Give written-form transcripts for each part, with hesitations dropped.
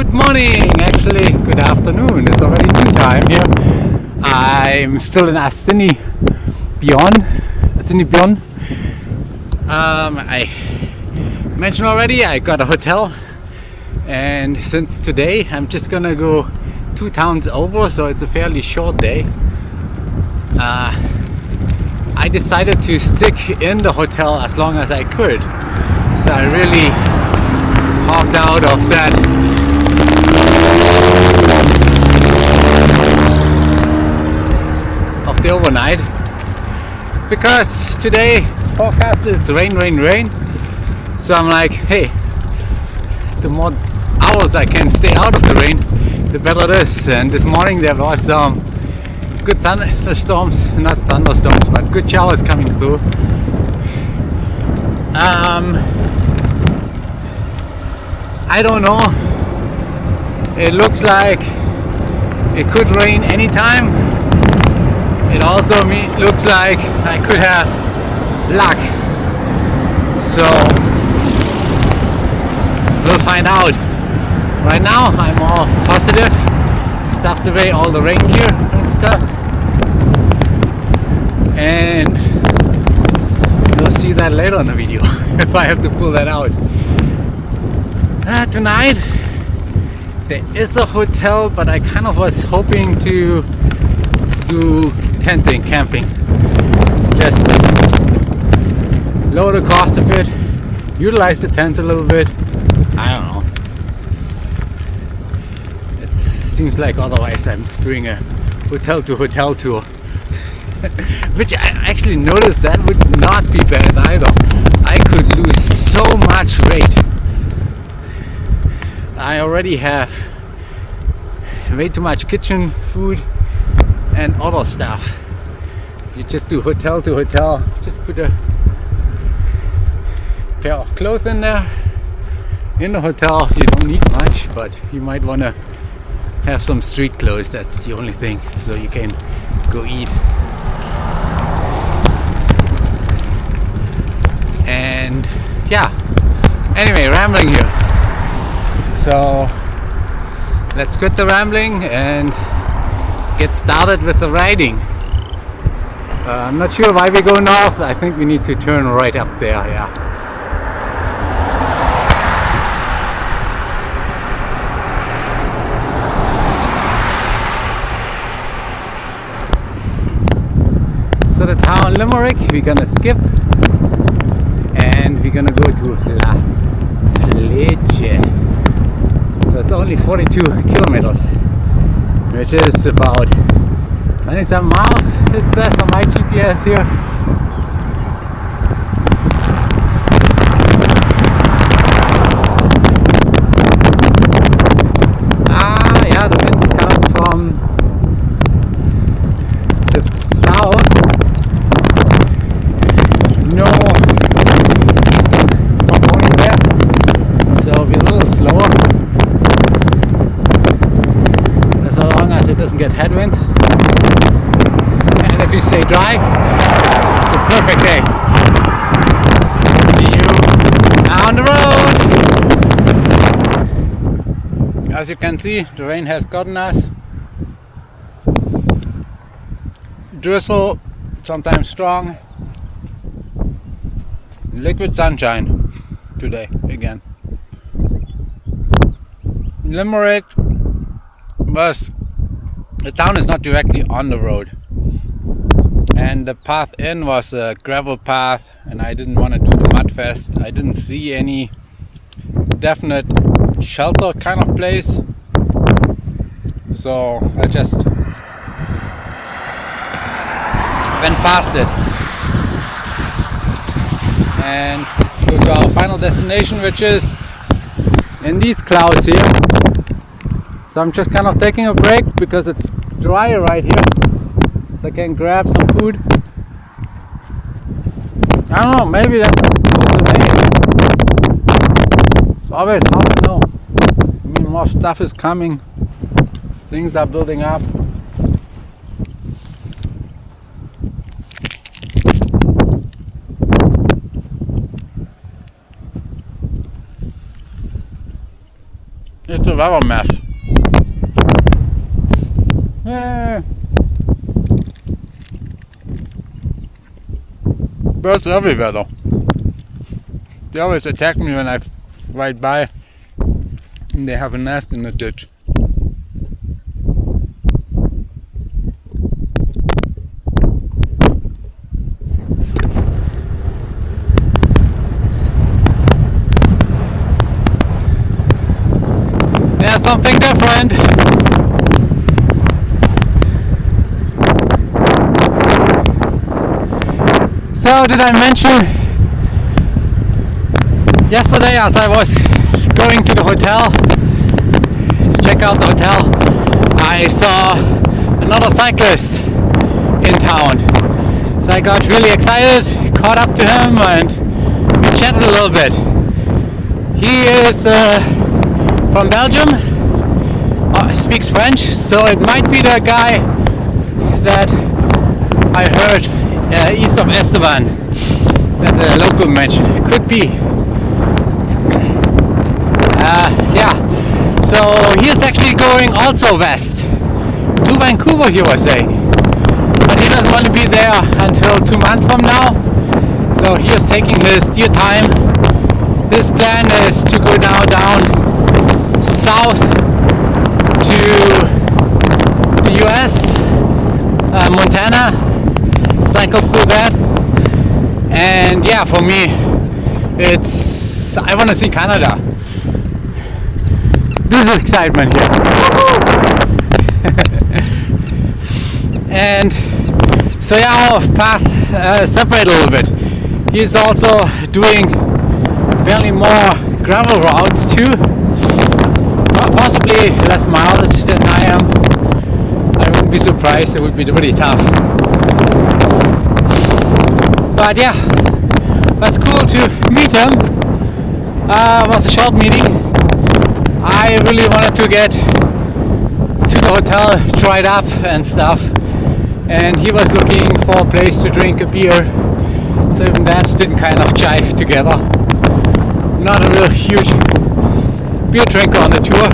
Good morning, actually good afternoon, it's already noon time here. I'm still in Assiniboia. I mentioned already I got a hotel, and since today I'm just gonna go 2 towns over, so it's a fairly short day. I decided to stick in the hotel as long as I could, so I really hogged out of that of the overnight, because today forecast is rain. So I'm like, hey, the more hours I can stay out of the rain, the better it is. And this morning there was some good thunderstorms, not thunderstorms, but good showers coming through. I don't know. It looks like it could rain anytime. It also looks like I could have luck. So we'll find out. Right now I'm all positive. Stuffed away all the rain gear and stuff. And you'll see that later in the video if I have to pull that out. Tonight there is a hotel, but I kind of was hoping to do tenting, camping. Just lower the cost a bit, utilize the tent a little bit. I don't know. It seems like otherwise I'm doing a hotel to hotel tour. Which I actually noticed that would not be bad either. I could lose so much weight. I already have way too much kitchen food and other stuff. You just do hotel to hotel, just put a pair of clothes in there. In the hotel you don't need much, but you might want to have some street clothes, that's the only thing, so you can go eat. And yeah, anyway, rambling here. So let's quit the rambling and get started with the riding. I'm not sure why we go north. I think we need to turn right up there, yeah. So the town Limerick we're gonna skip, and we're gonna go to Lafleche. So it's only 42 kilometers, which is about 27 miles, it says on my GPS here. Yeah, the wind comes from the south. No component there, so we'll be a little slower. As long as it doesn't get headwinds. And if you stay dry, it's a perfect day. See you on the road. As you can see, the rain has gotten us. Drizzle, sometimes strong. Liquid sunshine today again. Limerick the town is not directly on the road, and the path in was a gravel path, and I didn't want to do the mud fest. I didn't see any definite shelter kind of place, so I just went past it and go to our final destination, which is in these clouds here. So I'm just kind of taking a break because it's dry right here, so I can grab some food. I don't know, maybe that's the rain. It's always hard to know. I mean, more stuff is coming, things are building up. It's a rubber mess. Birds everywhere though. They always attack me when I ride by and they have a nest in the ditch. There's something different. So did I mention yesterday as I was going to the hotel to check out the hotel, I saw another cyclist in town. So I got really excited, caught up to him and we chatted a little bit. He is from Belgium, speaks French, so it might be the guy that I heard east of Esteban that the local mentioned. Could be. Yeah, so he is actually going also west to Vancouver, he was saying, but he doesn't want to be there until 2 months from now, so he is taking his dear time. His plan is to go now down south to the US, Montana, cycle through that, and yeah, for me I want to see Canada. This is excitement here. And so yeah, our path separate a little bit. He's also doing barely more gravel routes too, possibly less mileage than I am. I wouldn't be surprised, it would be pretty tough. But yeah, that's cool to meet him. It was a short meeting. I really wanted to get to the hotel, try it up and stuff, and he was looking for a place to drink a beer, so even that didn't kind of jive together. Not a real huge beer drinker on the tour,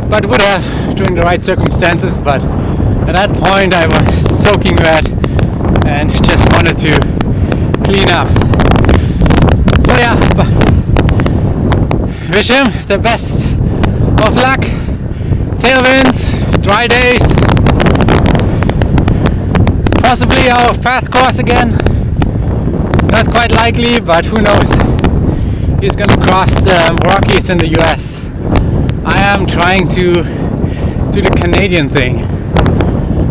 but would have during the right circumstances, but at that point I was soaking wet and just wanted to clean up. So yeah, wish him the best of luck, tailwinds, dry days, possibly our path course again, not quite likely, but who knows. He's gonna cross the Rockies in the US. I am trying to do the Canadian thing.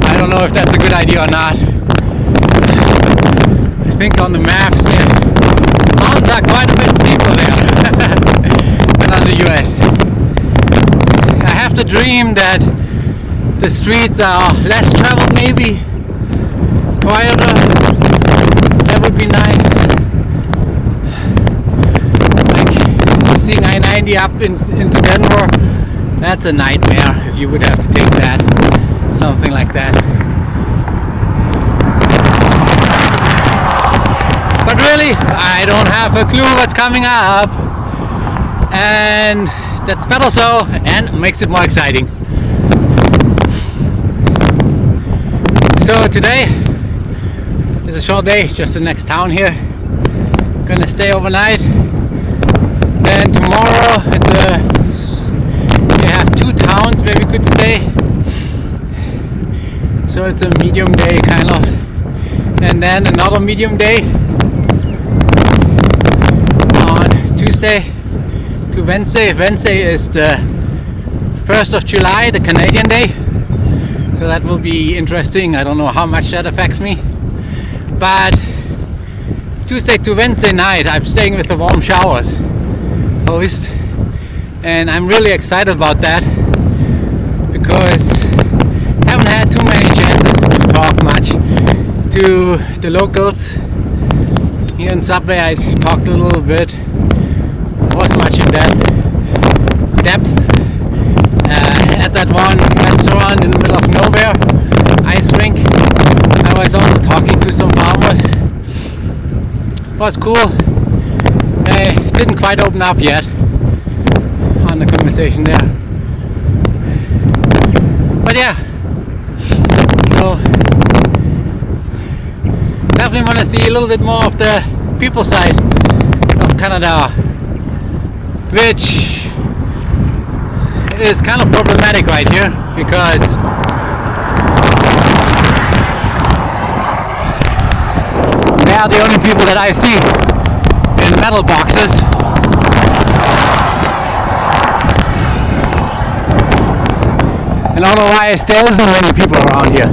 I don't know if that's a good idea or not. I think on the maps, mountains are quite a bit steeper there than on the US. I have the dream that the streets are less traveled, maybe quieter. That would be nice. Like C990 up into Denver, that's a nightmare if you would have to take that, something like that. But really, I don't have a clue what's coming up, and that's better so, and makes it more exciting. So today is a short day, just the next town here. Gonna stay overnight. Then tomorrow we have 2 towns where we could stay. So it's a medium day kind of. And then another medium day on Tuesday to Wednesday. Wednesday is the 1st of July, the Canadian day. So that will be interesting. I don't know how much that affects me. But Tuesday to Wednesday night I'm staying with the warm showers host, and I'm really excited about that because I haven't had too many chances to talk much to the locals. Here in Subway I talked a little bit, wasn't much in depth. At that one restaurant in the middle of nowhere, ice rink, I was also talking to some farmers. It was cool. They didn't quite open up yet on the conversation there. But yeah, so definitely want to see a little bit more of the people side of Canada, which is kind of problematic right here because they are the only people that I see in metal boxes. And otherwise there isn't many people around here.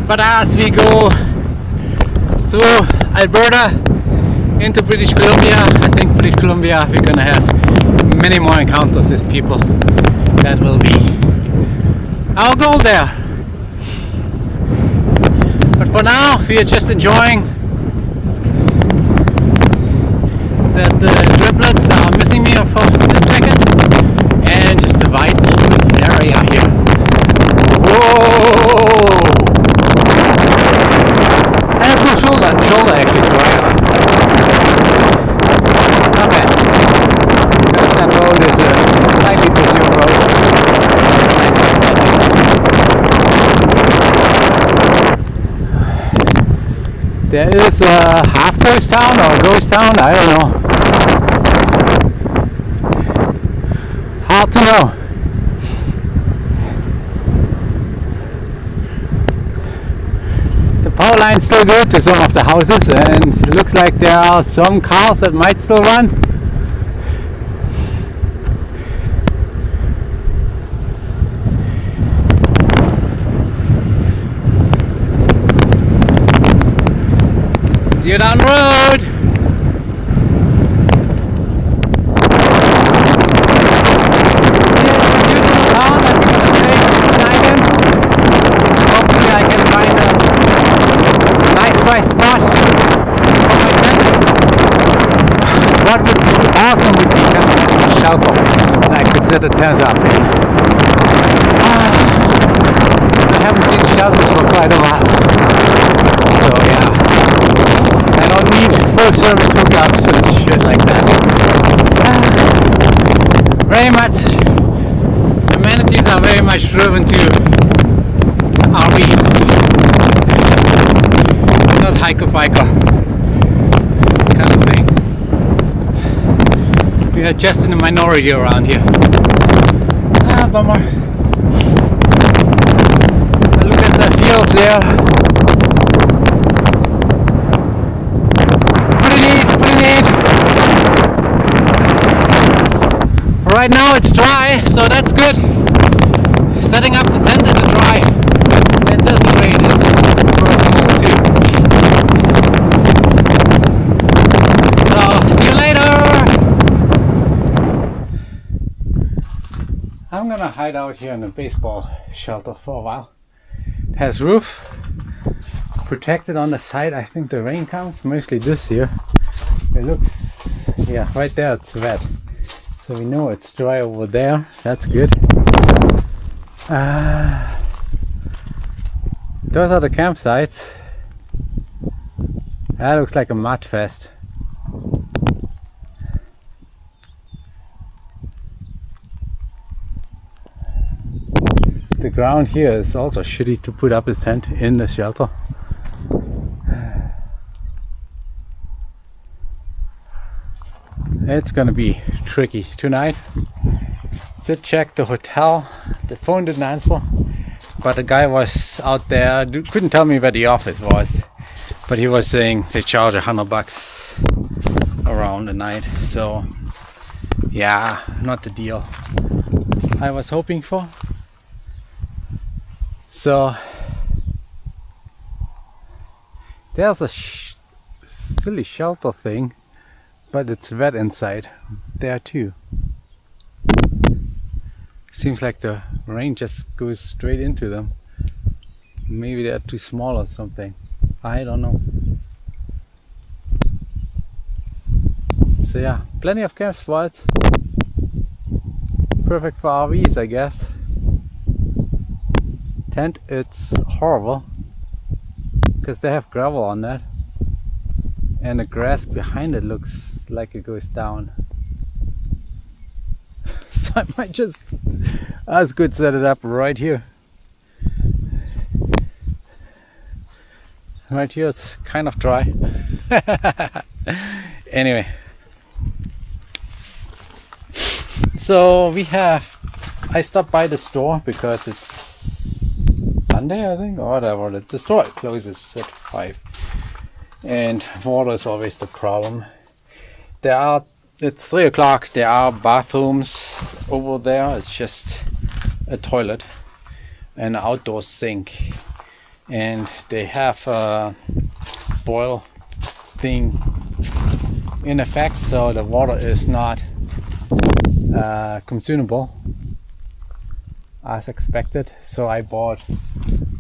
But as we go through Alberta into British Columbia, I think British Columbia we're gonna have many more encounters with people. That will be our goal there. But for now we are just enjoying that the driplets are missing me for this second and just the wide area here. Whoa! And a cool shoulder actually to ride on. Not bad. Because that road is a slightly busier road. There is a half ghost town or a ghost town, I don't know. Hard to know. The power line's still good to some of the houses, and it looks like there are some cars that might still run. See you down the road! Beautiful town that we're gonna stay tonight in. Hopefully I can find a nice dry spot for my tent. What would be awesome would be kind of a shelter that I could set a tent up in. I haven't seen shelters for quite a while. So yeah. I don't need full service hookups and shit like that. Very much, amenities are very much driven to RVs, not hiker-biker kind of thing. We are just in the minority around here. Bummer. Look at the fields there. Right now it's dry, so that's good. Setting up the tent in the dry and doesn't rain is personal too. So, see you later! I'm gonna hide out here in a baseball shelter for a while. It has roof, protected on the side. I think the rain comes, mostly this here. It looks, yeah, right there it's wet. So we know it's dry over there, that's good. Those are the campsites. That looks like a mud fest. The ground here is also shitty to put up his tent in the shelter. It's gonna be tricky tonight. Did check the hotel, the phone didn't answer, but the guy was out there, couldn't tell me where the office was, but he was saying they charge $100 around the night. So yeah, not the deal I was hoping for. So there's a silly shelter thing, but it's wet inside there too. Seems like the rain just goes straight into them. Maybe they're too small or something. I don't know. So yeah, plenty of camp spots. Perfect for RVs, I guess. Tent, it's horrible because they have gravel on that. and the grass behind it looks like it goes down. So I might just, that's good, set it up right here. Right here is kind of dry. Anyway, so I stopped by the store because it's Sunday, I think, or whatever. The store closes at 5, and water is always the problem. It's 3 o'clock. There are bathrooms over there. It's just a toilet, an outdoor sink, and they have a boil thing in effect, so the water is not consumable as expected. So I bought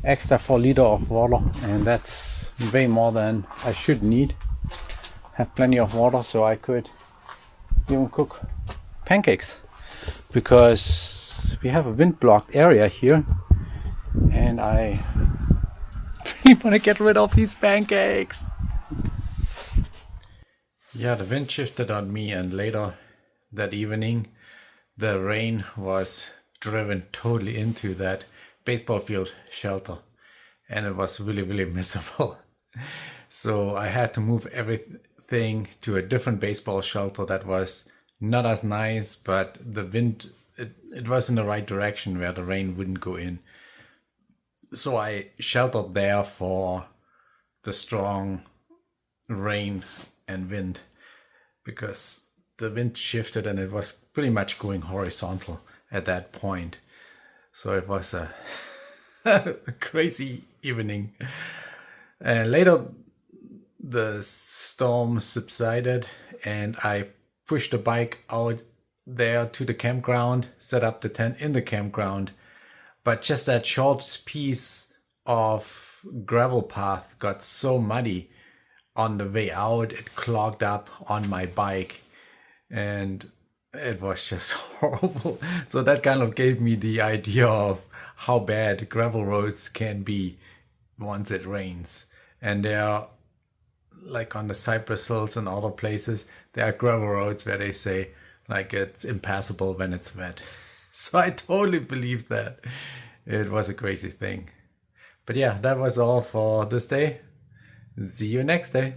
extra 4 liters of water, and that's way more than I should need. Have plenty of water, so I could even cook pancakes, because we have a wind blocked area here, and I really want to get rid of these pancakes. Yeah, the wind shifted on me, and later that evening the rain was driven totally into that baseball field shelter, and it was really, really miserable. So I had to move everything to a different baseball shelter that was not as nice, but the wind, it was in the right direction where the rain wouldn't go in. So I sheltered there for the strong rain and wind, because the wind shifted and it was pretty much going horizontal at that point. So it was a, a crazy evening. Later the storm subsided, and I pushed the bike out there to the campground, set up the tent in the campground. But just that short piece of gravel path got so muddy on the way out, it clogged up on my bike, and it was just horrible. So that kind of gave me the idea of how bad gravel roads can be once it rains. And there are, like on the Cypress Hills and other places, there are gravel roads where they say like it's impassable when it's wet. So I totally believe that. It was a crazy thing. But yeah, that was all for this day. See you next day.